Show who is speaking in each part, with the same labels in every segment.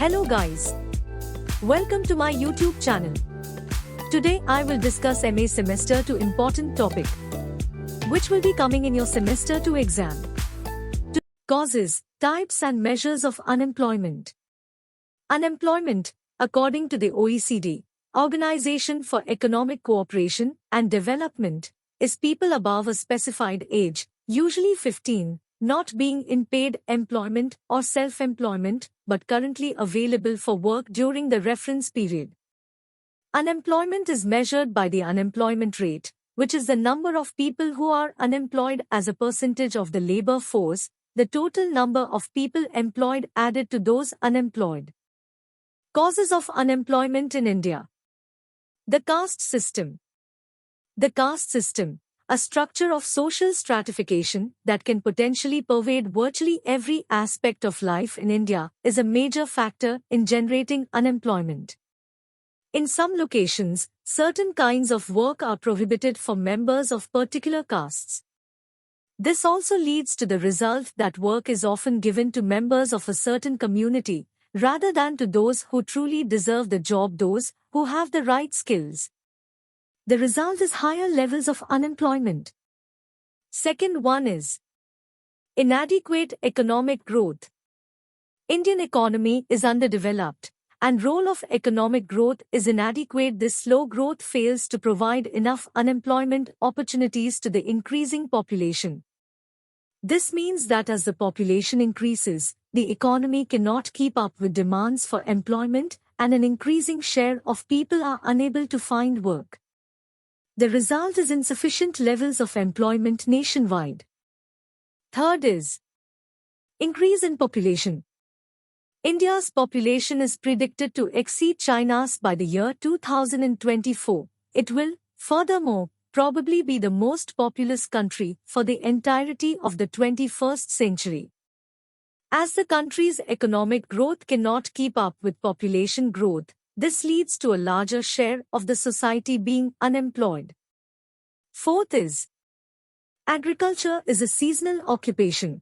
Speaker 1: Hello guys. Welcome to my YouTube channel. Today I will discuss MA Semester 2 important topic, which will be coming in your Semester 2 exam. Causes, types and measures of unemployment. Unemployment, according to the OECD, Organization for Economic Cooperation and Development, is people above a specified age, usually 15, not being in paid employment or self-employment, but currently available for work during the reference period. Unemployment is measured by the unemployment rate, which is the number of people who are unemployed as a percentage of the labor force, the total number of people employed added to those unemployed. Causes of unemployment in India. The caste system. The caste system, a structure of social stratification that can potentially pervade virtually every aspect of life in India, is a major factor in generating unemployment. In some locations, certain kinds of work are prohibited for members of particular castes. This also leads to the result that work is often given to members of a certain community, rather than to those who truly deserve the job, those who have the right skills. The result is higher levels of unemployment. Second one is inadequate economic growth. Indian economy is underdeveloped, and role of economic growth is inadequate. This slow growth fails to provide enough unemployment opportunities to the increasing population. This means that as the population increases, the economy cannot keep up with demands for employment, and an increasing share of people are unable to find work. The result is insufficient levels of employment nationwide. Third is increase in population. India's population is predicted to exceed China's by the year 2024. It will, furthermore, probably be the most populous country for the entirety of the 21st century. As the country's economic growth cannot keep up with population growth, this leads to a larger share of the society being unemployed. Fourth is agriculture is a seasonal occupation.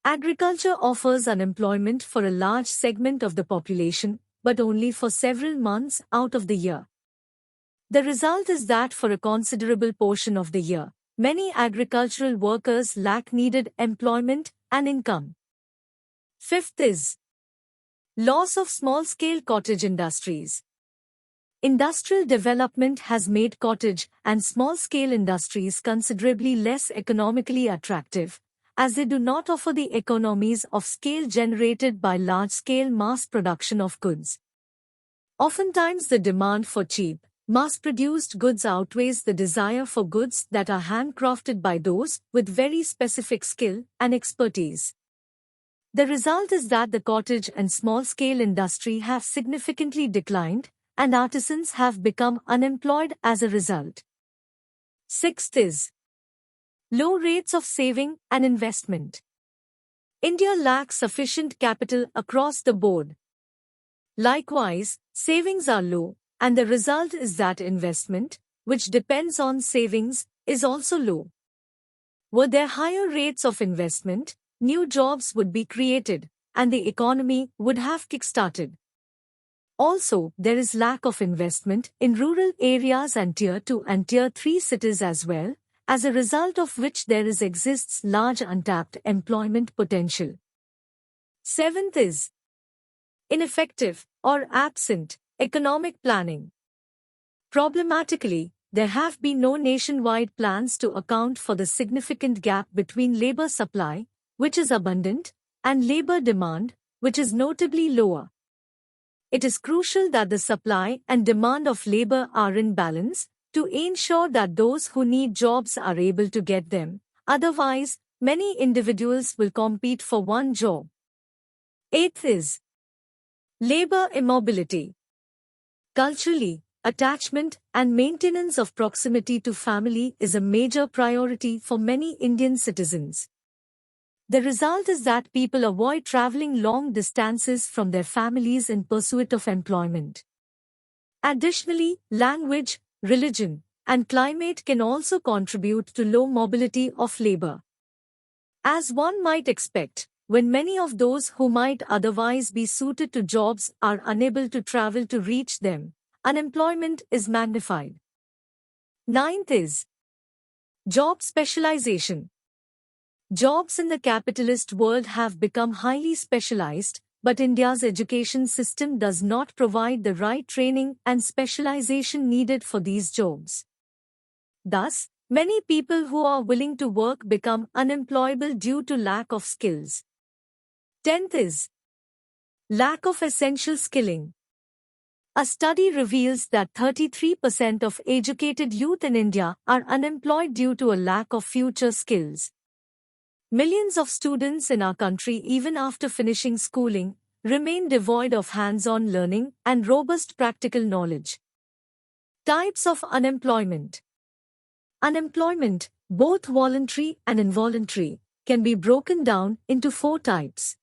Speaker 1: Agriculture offers unemployment for a large segment of the population, but only for several months out of the year. The result is that for a considerable portion of the year, many agricultural workers lack needed employment and income. Fifth is loss of small-scale cottage industries. Industrial development has made cottage and small-scale industries considerably less economically attractive, as they do not offer the economies of scale generated by large-scale mass production of goods. Oftentimes the demand for cheap, mass-produced goods outweighs the desire for goods that are handcrafted by those with very specific skill and expertise. The result is that the cottage and small-scale industry have significantly declined, and artisans have become unemployed as a result. Sixth is low rates of saving and investment. India lacks sufficient capital across the board. Likewise, savings are low, and the result is that investment, which depends on savings, is also low. Were there higher rates of investment, new jobs would be created, and the economy would have kick-started. Also, there is lack of investment in rural areas and Tier 2 and Tier 3 cities as well, as a result of which there exists large untapped employment potential. Seventh is ineffective or absent economic planning. Problematically, there have been no nationwide plans to account for the significant gap between labor supply, which is abundant, and labor demand, which is notably lower. It is crucial that the supply and demand of labor are in balance to ensure that those who need jobs are able to get them. Otherwise, many individuals will compete for one job. Eighth is labor immobility. Culturally, attachment and maintenance of proximity to family is a major priority for many Indian citizens. The result is that people avoid traveling long distances from their families in pursuit of employment. Additionally, language, religion, and climate can also contribute to low mobility of labor. As one might expect, when many of those who might otherwise be suited to jobs are unable to travel to reach them, unemployment is magnified. Ninth is job specialization. Jobs in the capitalist world have become highly specialized, but India's education system does not provide the right training and specialization needed for these jobs. Thus, many people who are willing to work become unemployable due to lack of skills. 10th is lack of essential skilling. A study reveals that 33% of educated youth in India are unemployed due to a lack of future skills. Millions of students in our country, even after finishing schooling, remain devoid of hands-on learning and robust practical knowledge. Types of unemployment. Unemployment, both voluntary and involuntary, can be broken down into 4 types.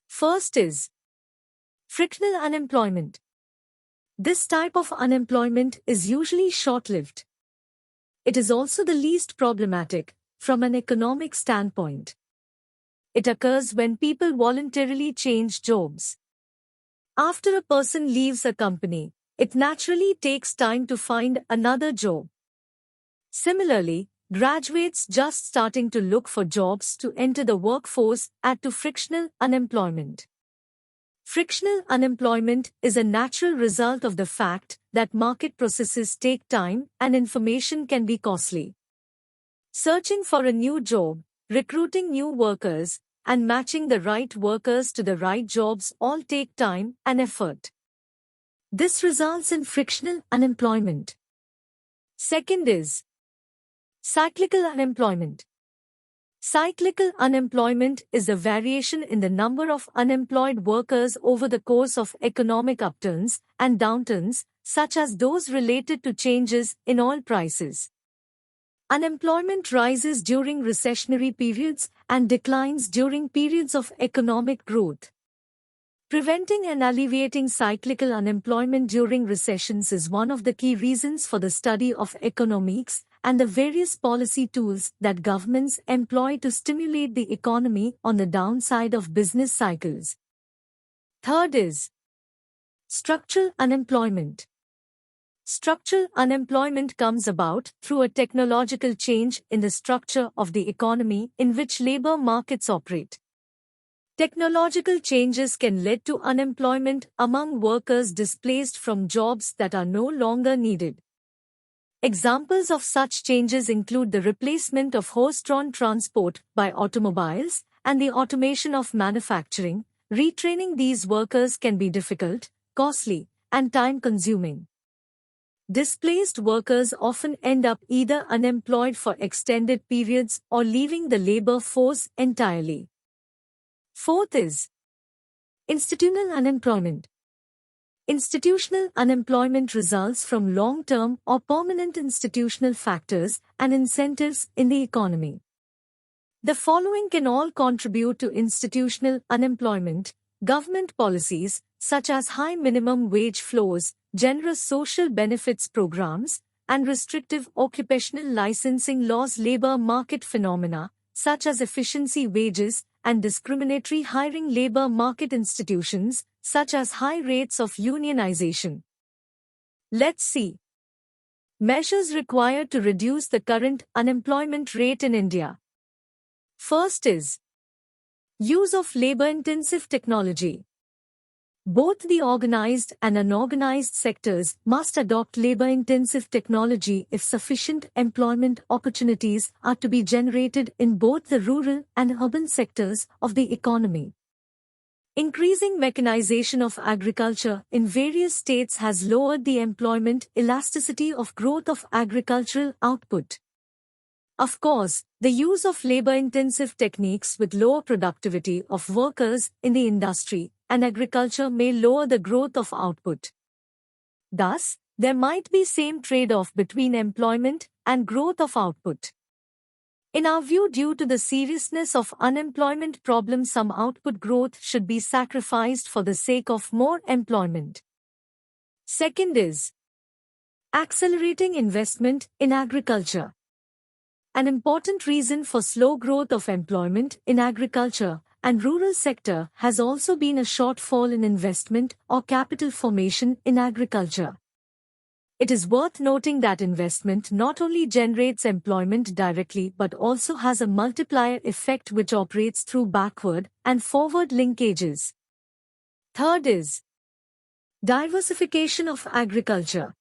Speaker 1: First is frictional unemployment. This type of unemployment is usually short-lived. It is also the least problematic from an economic standpoint. It occurs when people voluntarily change jobs. After a person leaves a company, it naturally takes time to find another job. Similarly, graduates just starting to look for jobs to enter the workforce add to frictional unemployment. Frictional unemployment is a natural result of the fact that market processes take time and information can be costly. Searching for a new job, recruiting new workers, and matching the right workers to the right jobs all take time and effort. This results in frictional unemployment. Second is cyclical unemployment. Cyclical unemployment is a variation in the number of unemployed workers over the course of economic upturns and downturns, such as those related to changes in oil prices. Unemployment rises during recessionary periods and declines during periods of economic growth. Preventing and alleviating cyclical unemployment during recessions is one of the key reasons for the study of economics and the various policy tools that governments employ to stimulate the economy on the downside of business cycles. Third is structural unemployment. Structural unemployment comes about through a technological change in the structure of the economy in which labor markets operate. Technological changes can lead to unemployment among workers displaced from jobs that are no longer needed. Examples of such changes include the replacement of horse-drawn transport by automobiles and the automation of manufacturing. Retraining these workers can be difficult, costly, and time-consuming. Displaced workers often end up either unemployed for extended periods or leaving the labor force entirely. Fourth is institutional unemployment. Institutional unemployment results from long-term or permanent institutional factors and incentives in the economy. The following can all contribute to institutional unemployment: government policies, such as high minimum wage floors, generous social benefits programs, and restrictive occupational licensing laws; labor market phenomena, such as efficiency wages, and discriminatory hiring; labor market institutions, such as high rates of unionization. Let's see measures required to reduce the current unemployment rate in India. First is use of labor-intensive technology. Both the organized and unorganized sectors must adopt labor-intensive technology if sufficient employment opportunities are to be generated in both the rural and urban sectors of the economy. Increasing mechanization of agriculture in various states has lowered the employment elasticity of growth of agricultural output. Of course, the use of labor-intensive techniques with lower productivity of workers in the industry and agriculture may lower the growth of output. Thus, there might be same trade-off between employment and growth of output. In our view, due to the seriousness of unemployment problem, some output growth should be sacrificed for the sake of more employment. Second is accelerating investment in agriculture. An important reason for slow growth of employment in agriculture and rural sector has also been a shortfall in investment or capital formation in agriculture. It is worth noting that investment not only generates employment directly but also has a multiplier effect which operates through backward and forward linkages. Third is diversification of agriculture.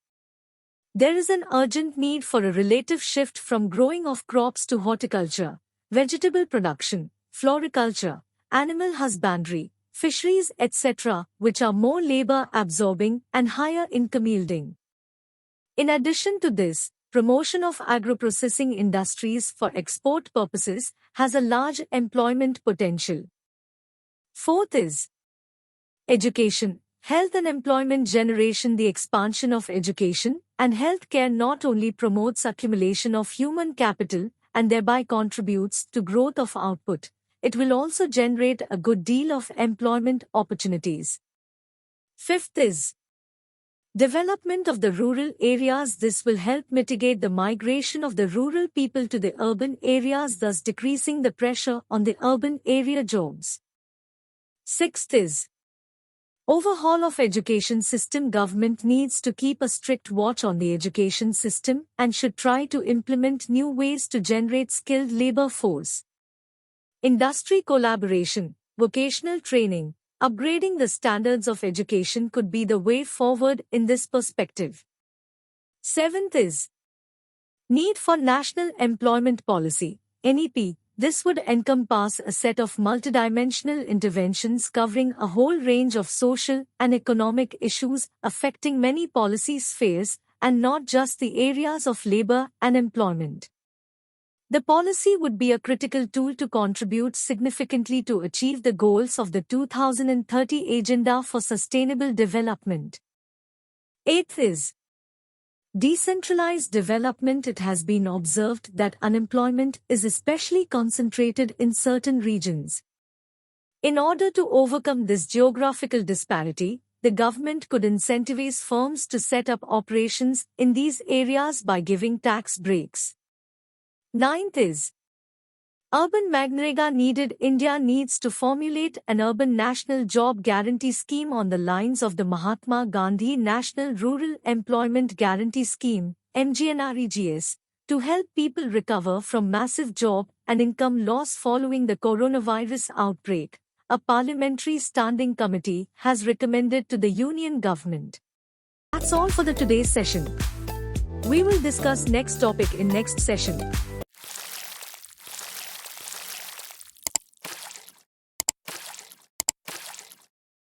Speaker 1: There is an urgent need for a relative shift from growing of crops to horticulture, vegetable production, floriculture, animal husbandry, fisheries, etc., which are more labor-absorbing and higher income-yielding. In addition to this, promotion of agro-processing industries for export purposes has a large employment potential. Fourth is education, health and employment generation. The expansion of education and healthcare not only promotes accumulation of human capital and thereby contributes to growth of output, it will also generate a good deal of employment opportunities. Fifth is development of the rural areas. This will help mitigate the migration of the rural people to the urban areas, thus decreasing the pressure on the urban area jobs. Sixth is overhaul of education system. Government needs to keep a strict watch on the education system and should try to implement new ways to generate skilled labor force. Industry collaboration, vocational training, upgrading the standards of education could be the way forward in this perspective. Seventh is need for National Employment Policy, NEP. This would encompass a set of multidimensional interventions covering a whole range of social and economic issues affecting many policy spheres and not just the areas of labor and employment. The policy would be a critical tool to contribute significantly to achieve the goals of the 2030 Agenda for Sustainable Development. Eighth is decentralized development. It has been observed that unemployment is especially concentrated in certain regions. In order to overcome this geographical disparity, the government could incentivize firms to set up operations in these areas by giving tax breaks. Ninth is urban MGNREGA needed. India needs to formulate an urban national job guarantee scheme on the lines of the Mahatma Gandhi National Rural Employment Guarantee Scheme, MGNREGS, to help people recover from massive job and income loss following the coronavirus outbreak. A parliamentary standing committee has recommended to the Union government. That's all for the today's session. We will discuss next topic in next session.